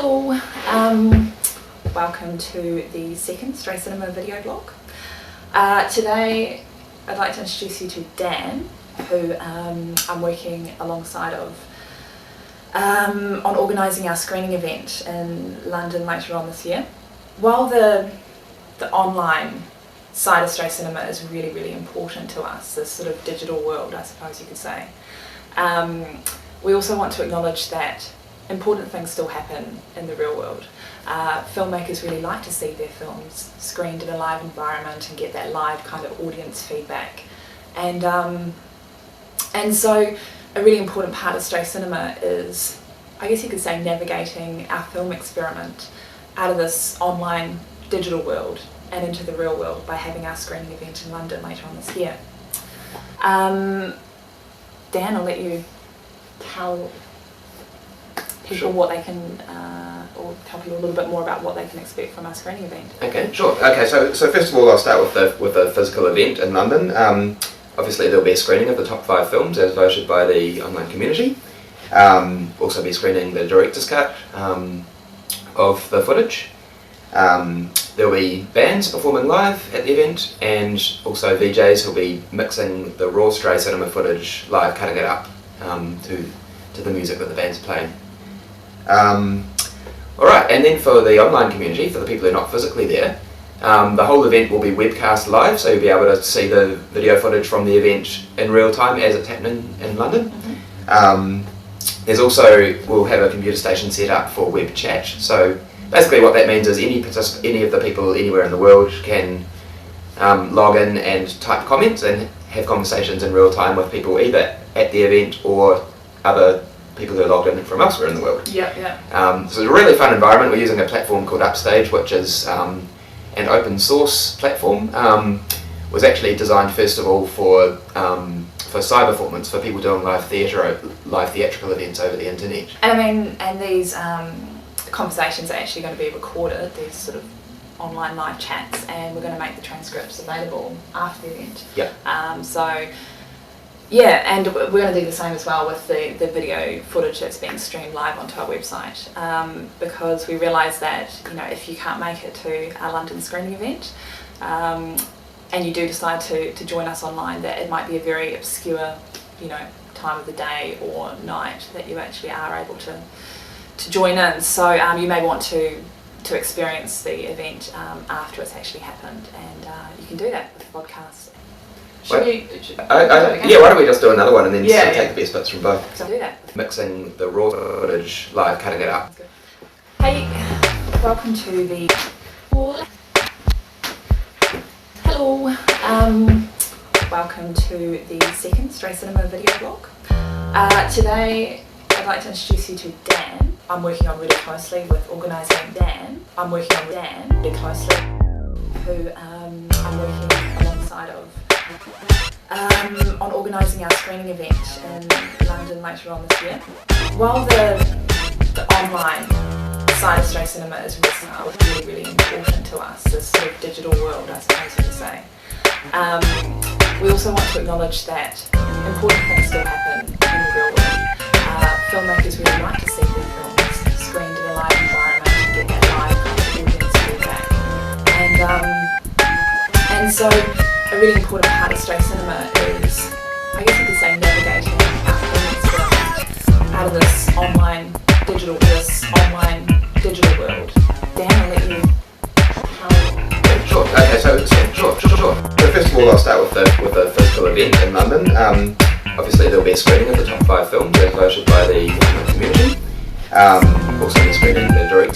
Hello, welcome to the second Stray Cinema video blog. Today I'd like to introduce you to Dan, who I'm working alongside of on organising our screening event in London later on this year. While the online side of Stray Cinema is really important to us, this sort of digital world, I suppose you could say, we also want to acknowledge that important things still happen in the real world. Filmmakers really like to see their films screened in a live environment and get that live kind of audience feedback. And so a really important part of Stray Cinema is, I guess you could say, navigating our film experiment out of this online digital world and into the real world by having our screening event in London later on this year. Dan, I'll let you tell people what they can, or tell people a little bit more about what they can expect from our screening event. Okay, sure. Okay, so first of all, I'll start with the physical event in London. Obviously, there'll be a screening of the top 5 films as voted by the online community. Also, be screening the director's cut of the footage. There'll be bands performing live at the event, and also VJs who'll be mixing the raw Stray Cinema footage live, cutting it up to the music that the band's playing. Alright, and then for the online community, for the people who are not physically there, the whole event will be webcast live, so you'll be able to see the video footage from the event in real time as it's happening in London. There's also, we'll have a computer station set up for web chat, so basically what that means is any of the people anywhere in the world can log in and type comments and have conversations in real time with people either at the event or other people who are logged in from elsewhere in the world. So it's a really fun environment. We're using a platform called Upstage, which is an open source platform. Was actually designed first of all for cyberperformance, for people doing live theatrical events over the internet. And these conversations are actually going to be recorded, these sort of online live chats, and we're going to make the transcripts available after the event. So yeah, and we're going to do the same as well with the video footage that's being streamed live onto our website, because we realise that, you know, if you can't make it to our London screening event, and you do decide to join us online, that it might be a very obscure, you know, time of the day or night that you actually are able to join in. So you may want to experience the event after it's actually happened, and you can do that with the podcast. Yeah, why don't we just do another one and then take the best bits from both. So do that. Mixing the raw footage live, cutting it up. Hey, welcome to the... Hello, welcome to the second Stray Cinema video blog. Today I'd like to introduce you to Dan. I'm working on really closely with organising Dan. I'm working on Dan really closely, who I'm working alongside of on organising our screening event in London later on this year. While the online side of Stray Cinema is really important to us, this sort of digital world, I suppose you could say, we also want to acknowledge that important things still happen in the real world. Filmmakers really like to see their films screened in a live environment and get that live kind of audience feedback. And so a really important part of Stray Cinema is, I guess you could say, navigating our film experiment out of this online digital world. Dan, I'll let you tell. Sure. Okay. Sure. So first of all, I'll start with the physical event in London. Obviously, there'll be a screening of the top 5 films as voted by the community. Also, be screening the director's